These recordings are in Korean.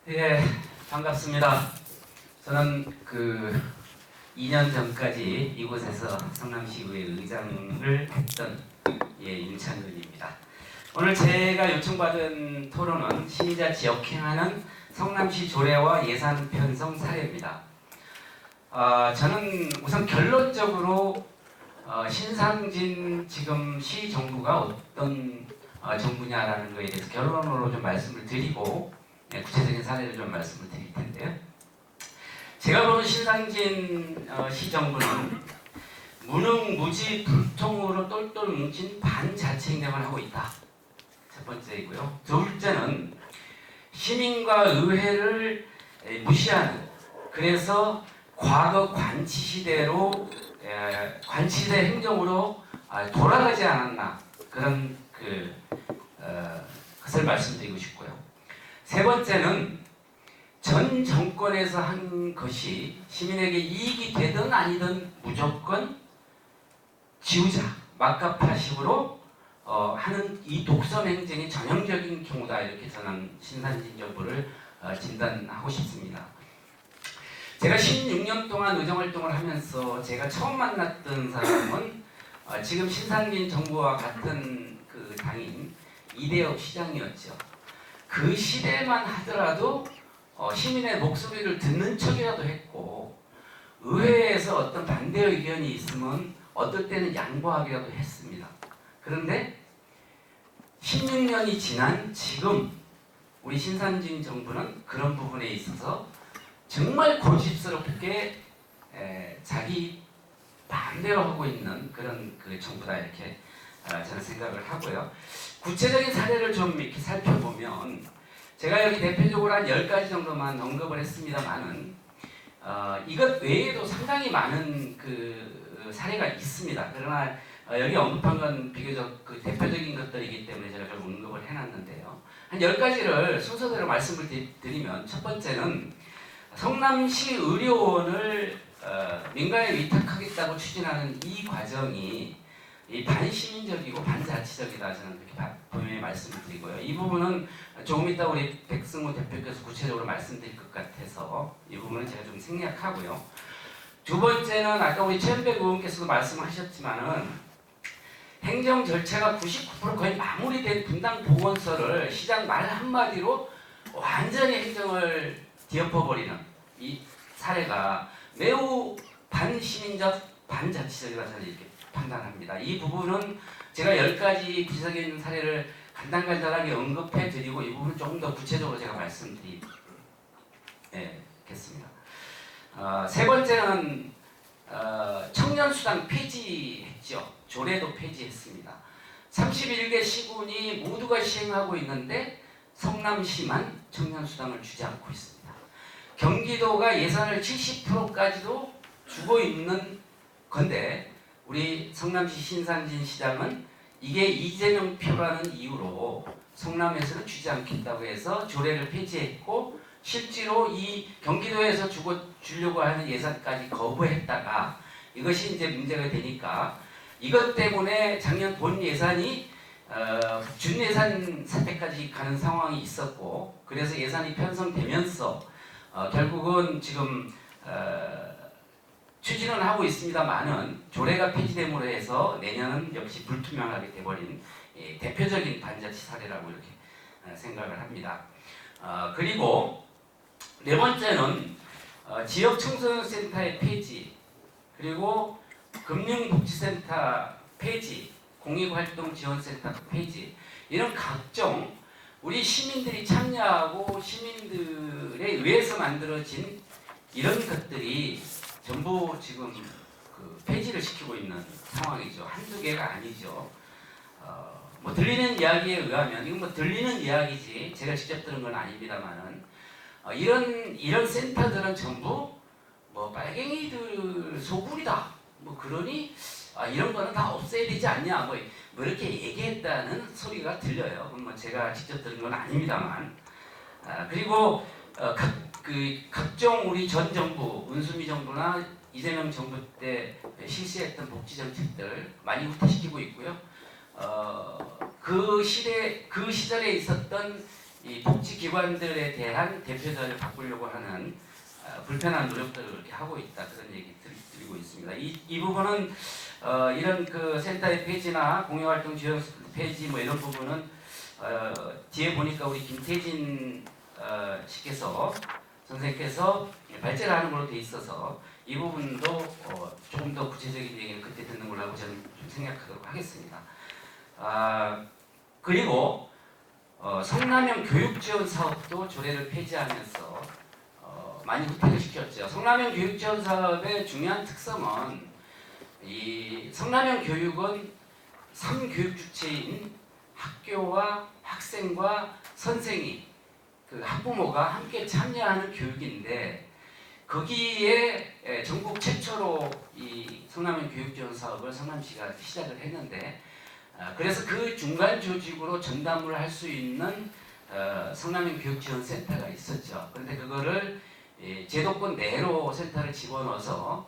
예, 반갑습니다. 저는 2년 전까지 이곳에서 성남시의회 의장을 했던 임찬근입니다. 오늘 제가 요청받은 토론은 시민자 지역행하는 성남시 조례와 예산 편성 사례입니다. 저는 우선 결론적으로 신상진 지금 시 정부가 어떤 정부냐라는 것에 대해서 결론으로 좀 말씀을 드리고 구체적인 사례를 좀 말씀을 드릴 텐데요. 제가 보는 신상진 시 정부는 무능무지 불통으로 똘똘 뭉친 반자치 행정을 하고 있다. 첫 번째이고요. 둘째는 시민과 의회를 무시하는, 그래서 과거 관치시대로 관치시대 행정으로 돌아가지 않았나, 그런 것을 말씀드리고 싶고요. 세 번째는 전 정권에서 한 것이 시민에게 이익이 되든 아니든 무조건 지우자, 막가파식으로 하는 이 독선 행정이 전형적인 경우다, 이렇게 저는 신상진 정부를 진단하고 싶습니다. 제가 16년 동안 의정활동을 하면서 제가 처음 만났던 사람은 지금 신상진 정부와 같은 그 당인 이대엽 시장이었죠. 그 시대만 하더라도 시민의 목소리를 듣는 척이라도 했고, 의회에서 어떤 반대 의견이 있으면 어떨 때는 양보하기라도 했습니다. 그런데 16년이 지난 지금 우리 신상진 정부는 그런 부분에 있어서 정말 고집스럽게 자기 반대로 하고 있는 그런 정부다, 이렇게 저는 생각을 하고요. 구체적인 사례를 좀 이렇게 살펴보면, 제가 여기 대표적으로 한 10가지 정도만 언급을 했습니다만은 이것 외에도 상당히 많은 사례가 있습니다. 그러나 여기 언급한 건 비교적 대표적인 것들이기 때문에 제가 좀 언급을 해놨는데요. 한 10가지를 순서대로 말씀을 드리면, 첫 번째는 성남시 의료원을 민간에 위탁하겠다고 추진하는 이 과정이 반시민적이고 반자치적이다, 저는 그렇게 분명히 말씀을 드리고요. 이 부분은 조금 이따 우리 백승우 대표께서 구체적으로 말씀드릴 것 같아서 이 부분은 제가 좀 생략하고요. 두 번째는 아까 우리 최현백 의원께서도 말씀하셨지만은 행정 절차가 99% 거의 마무리된 분당 보건소를 시장 말 한마디로 완전히 행정을 뒤엎어버리는 이 사례가 매우 반시민적, 반자치적이라 저는 이렇게 판단합니다. 이 부분은 제가 10가지 구체적인 사례를 간단하게 언급해 드리고, 이 부분은 조금 더 구체적으로 제가 말씀드리겠습니다. 세 번째는 청년수당 폐지했죠. 조례도 폐지했습니다. 31개 시군이 모두가 시행하고 있는데 성남시만 청년수당을 주지 않고 있습니다. 경기도가 예산을 70%까지도 주고 있는 건데, 우리 성남시 신상진 시장은 이게 이재명 표라는 이유로 성남에서는 주지 않겠다고 해서 조례를 폐지했고, 실제로 이 경기도에서 주려고 하는 예산까지 거부했다가 이것이 이제 문제가 되니까, 이것 때문에 작년 본 예산이 준예산 사태까지 가는 상황이 있었고, 그래서 예산이 편성되면서 결국은 지금 추진은 하고 있습니다만은 조례가 폐지됨으로 해서 내년은 역시 불투명하게 돼버린 대표적인 반자치 사례라고 이렇게 생각을 합니다. 그리고 네 번째는 지역 청소년센터의 폐지, 그리고 금융복지센터 폐지, 공익활동지원센터 폐지, 이런 각종 우리 시민들이 참여하고 시민들에 의해서 만들어진 이런 것들이 전부 지금 폐지를 시키고 있는 상황이죠. 한두 개가 아니죠. 뭐 들리는 이야기에 의하면, 이건 뭐 들리는 이야기지 제가 직접 들은 건 아닙니다만은, 이런 센터들은 전부 뭐 빨갱이들 소굴이다, 뭐 그러니 이런 거는 다 없애야 되지 않냐, 뭐 이렇게 얘기했다는 소리가 들려요. 뭐 제가 직접 들은 건 아닙니다만. 그리고 각종 우리 전 정부, 문수미 정부나 이재명 정부 때 실시했던 복지 정책들 많이 후퇴시키고 있고요. 그 시절에 있었던 이 복지기관들에 대한 대표자를 바꾸려고 하는 불편한 노력들을 이렇게 하고 있다, 그런 얘기 드리고 있습니다. 이 부분은 이런 그 센터의 폐지나 공영활동 지원 폐지 뭐 이런 부분은 뒤에 보니까 우리 김태진 씨께서 선생님께서 발제를 하는 걸로 돼 있어서 이 부분도 조금 더 구체적인 얘기를 그때 듣는 걸로 하고 저는 좀 생각하도록 하겠습니다. 그리고 성남형 교육지원 사업도 조례를 폐지하면서 많이 후퇴를 시켰죠. 성남형 교육지원 사업의 중요한 특성은 이 성남형 교육은 3교육 주체인 학교와 학생과 선생이 그 학부모가 함께 참여하는 교육인데 거기에 전국 최초로 이 성남형 교육지원 사업을 성남시가 시작을 했는데 그래서 그 중간 조직으로 전담을 할 수 있는 성남형 교육지원센터가 있었죠. 그런데 그거를 제도권 내로 센터를 집어넣어서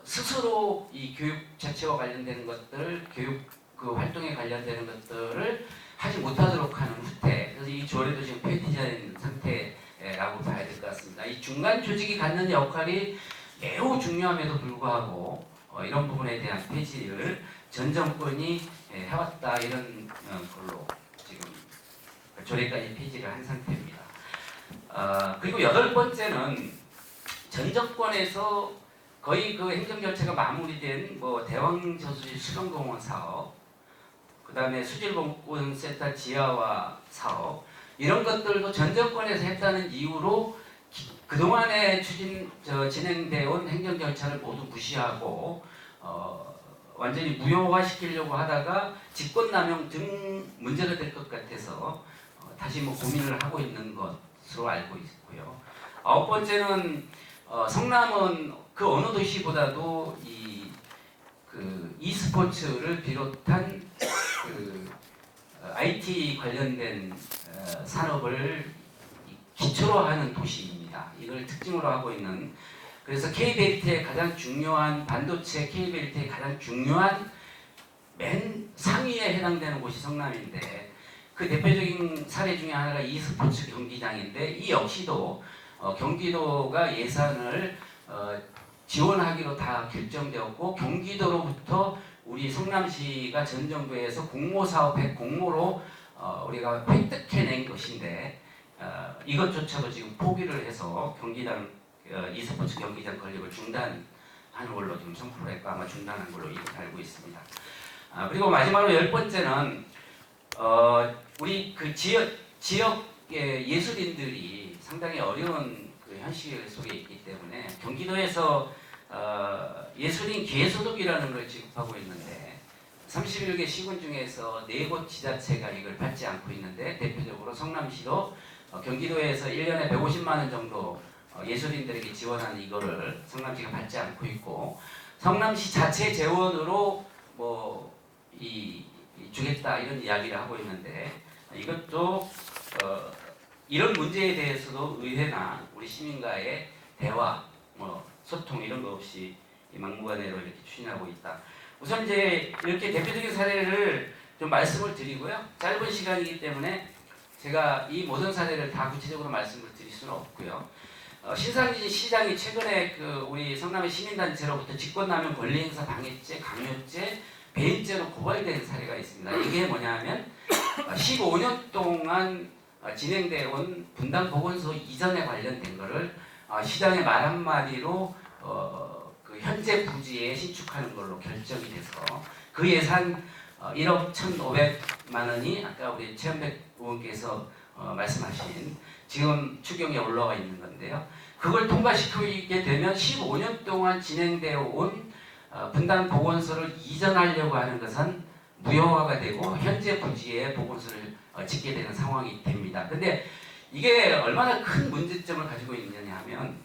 스스로 이 교육 자체와 관련되는 것들, 교육 그 활동에 관련되는 것들을 하지 못하도록 하는 후퇴. 그래서 이 조례도 지금 폐지된 상태라고 봐야 될 것 같습니다. 이 중간 조직이 갖는 역할이 매우 중요함에도 불구하고 이런 부분에 대한 폐지를 전 정권이 해왔다, 이런 걸로 지금 조례까지 폐지를 한 상태입니다. 그리고 8번째는 전 정권에서 거의 그 행정 절차가 마무리된 뭐 대왕저수지 수변공원 사업, 그 다음에 수질보건센터 지하화 사업, 이런 것들도 전 정권에서 했다는 이유로 그동안에 진행되어 온 행정 절차를 모두 무시하고 완전히 무효화시키려고 하다가 직권남용 등 문제가 될 것 같아서 다시 뭐 고민을 하고 있는 것으로 알고 있고요. 9번째는 성남은 그 어느 도시보다도 그 e스포츠를 비롯한 그 IT 관련된 산업을 기초로 하는 도시입니다. 이걸 특징으로 하고 있는, 그래서 K벨트의 가장 중요한 반도체 K벨트의 가장 중요한 맨 상위에 해당되는 곳이 성남인데 그 대표적인 사례 중에 하나가 e스포츠 경기장인데 이 역시도 경기도가 예산을 지원하기로 다 결정되었고 경기도로부터 우리 성남시가 전 정부에서 공모사업의 공모로 우리가 획득해낸 것인데 이것조차도 지금 포기를 해서 경기장 e스포츠 경기장 건립을 중단하는 걸로 지금 선포를 했고 아마 중단한 걸로 알고 있습니다. 그리고 마지막으로 10번째는 우리 그 지역의 예술인들이 상당히 어려운 그 현실 속에 있기 때문에 경기도에서 예술인 기회소득이라는 걸 지급하고 있는데 31개 시군 중에서 4곳 지자체가 이걸 받지 않고 있는데 대표적으로 성남시도 경기도에서 1년에 150만 원 정도 예술인들에게 지원하는 이거를 성남시가 받지 않고 있고 성남시 자체 재원으로 뭐 주겠다 이런 이야기를 하고 있는데 이것도 이런 문제에 대해서도 의회나 우리 시민과의 대화, 뭐 소통 이런 거 없이 막무가내로 이렇게 추진하고 있다. 우선 이제 이렇게 대표적인 사례를 좀 말씀을 드리고요. 짧은 시간이기 때문에 제가 이 모든 사례를 다 구체적으로 말씀을 드릴 수는 없고요. 신상진 시장이 최근에 그 우리 성남의 시민단체로부터 직권남용 권리행사 방해죄, 강요죄, 배임죄로 고발된 사례가 있습니다. 이게 뭐냐면 15년 동안 진행되어 온 분당보건소 이전에 관련된 거를 시장의 말 한마디로 그 현재 부지에 신축하는 걸로 결정이 돼서 그 예산 1억 1,500만 원이 아까 우리 최현백 의원께서 말씀하신 지금 추경에 올라와 있는 건데요. 그걸 통과시키게 되면 15년 동안 진행되어 온 분당 보건소를 이전하려고 하는 것은 무효화가 되고 현재 부지에 보건소를 짓게 되는 상황이 됩니다. 근데 이게 얼마나 큰 문제점을 가지고 있느냐 하면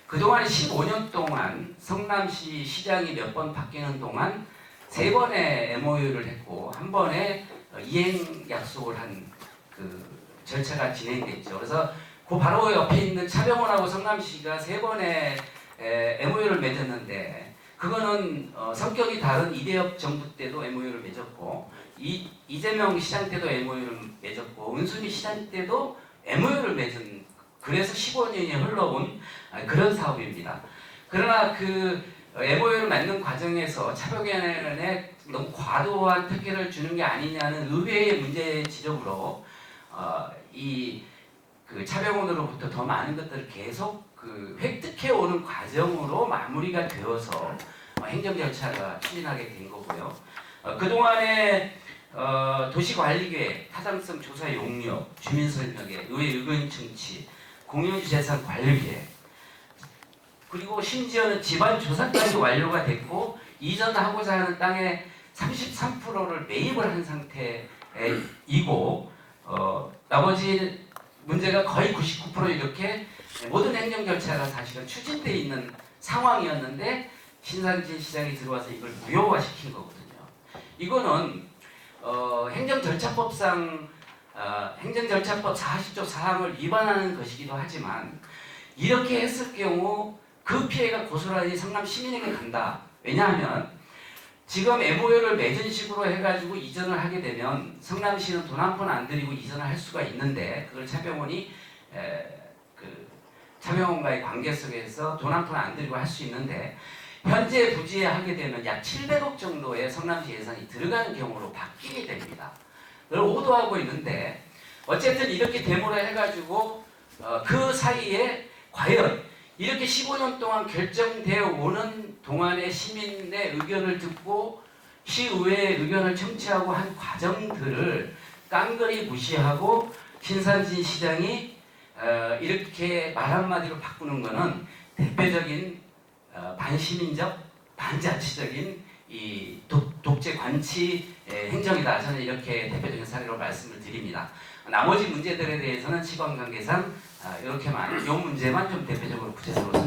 그동안 15년 동안 성남시 시장이 몇 번 바뀌는 동안 3번의 MOU를 했고 한 번에 이행 약속을 한 그 절차가 진행됐죠. 그래서 그 바로 옆에 있는 차병원하고 성남시가 3번의 MOU를 맺었는데 그거는 성격이 다른 이대엽 정부 때도 MOU를 맺었고 이재명 시장 때도 MOU를 맺었고 은순이 시장 때도 MOU를 맺은 그래서 15년이 흘러온 그런 사업입니다. 그러나 그 MOU를 맺는 과정에서 차벽연회에 너무 과도한 특혜를 주는 게 아니냐는 의회의 문제 지적으로 그 차병원으로부터 더 많은 것들을 계속 그 획득해 오는 과정으로 마무리가 되어서 행정 절차가 추진하게 된 거고요. 그동안에 도시관리계획, 타당성 조사 용역, 주민설명회, 의회 의견 청취, 공유재산 관리계획, 그리고 심지어는 집안 조사까지 완료가 됐고 이전하고자 하는 땅의 33%를 매입을 한 상태이고 나머지 문제가 거의 99% 이렇게 모든 행정 절차가 사실은 추진되어 있는 상황이었는데 신상진 시장이 들어와서 이걸 무효화시킨 거거든요. 이거는 행정절차법상 행정절차법 40조 사항을 위반하는 것이기도 하지만 이렇게 했을 경우 그 피해가 고스란히 성남 시민에게 간다. 왜냐하면 지금 MOU를 맺은 식으로 해가지고 이전을 하게 되면 성남시는 돈 한 푼 안 들이고 이전을 할 수가 있는데 그걸 차병원이 차병원과의 관계 속에서 돈 한 푼 안 들이고 할 수 있는데 현재 부지에 하게 되면 약 700억 정도의 성남시 예산이 들어가는 경우로 바뀌게 됩니다. 그걸 오도하고 있는데 어쨌든 이렇게 데모를 해가지고 그 사이에 과연 이렇게 15년 동안 결정되어 오는 동안에 시민의 의견을 듣고 시의회의 의견을 청취하고 한 과정들을 깡그리 무시하고 신상진 시장이 이렇게 말 한마디로 바꾸는 것은 대표적인 반시민적, 반자치적인 이 독재 관치 행정이다. 저는 이렇게 대표적인 사례로 말씀을 드립니다. 나머지 문제들에 대해서는 시간관계상 이렇게만 이 문제만 좀 대표적으로 구체적으로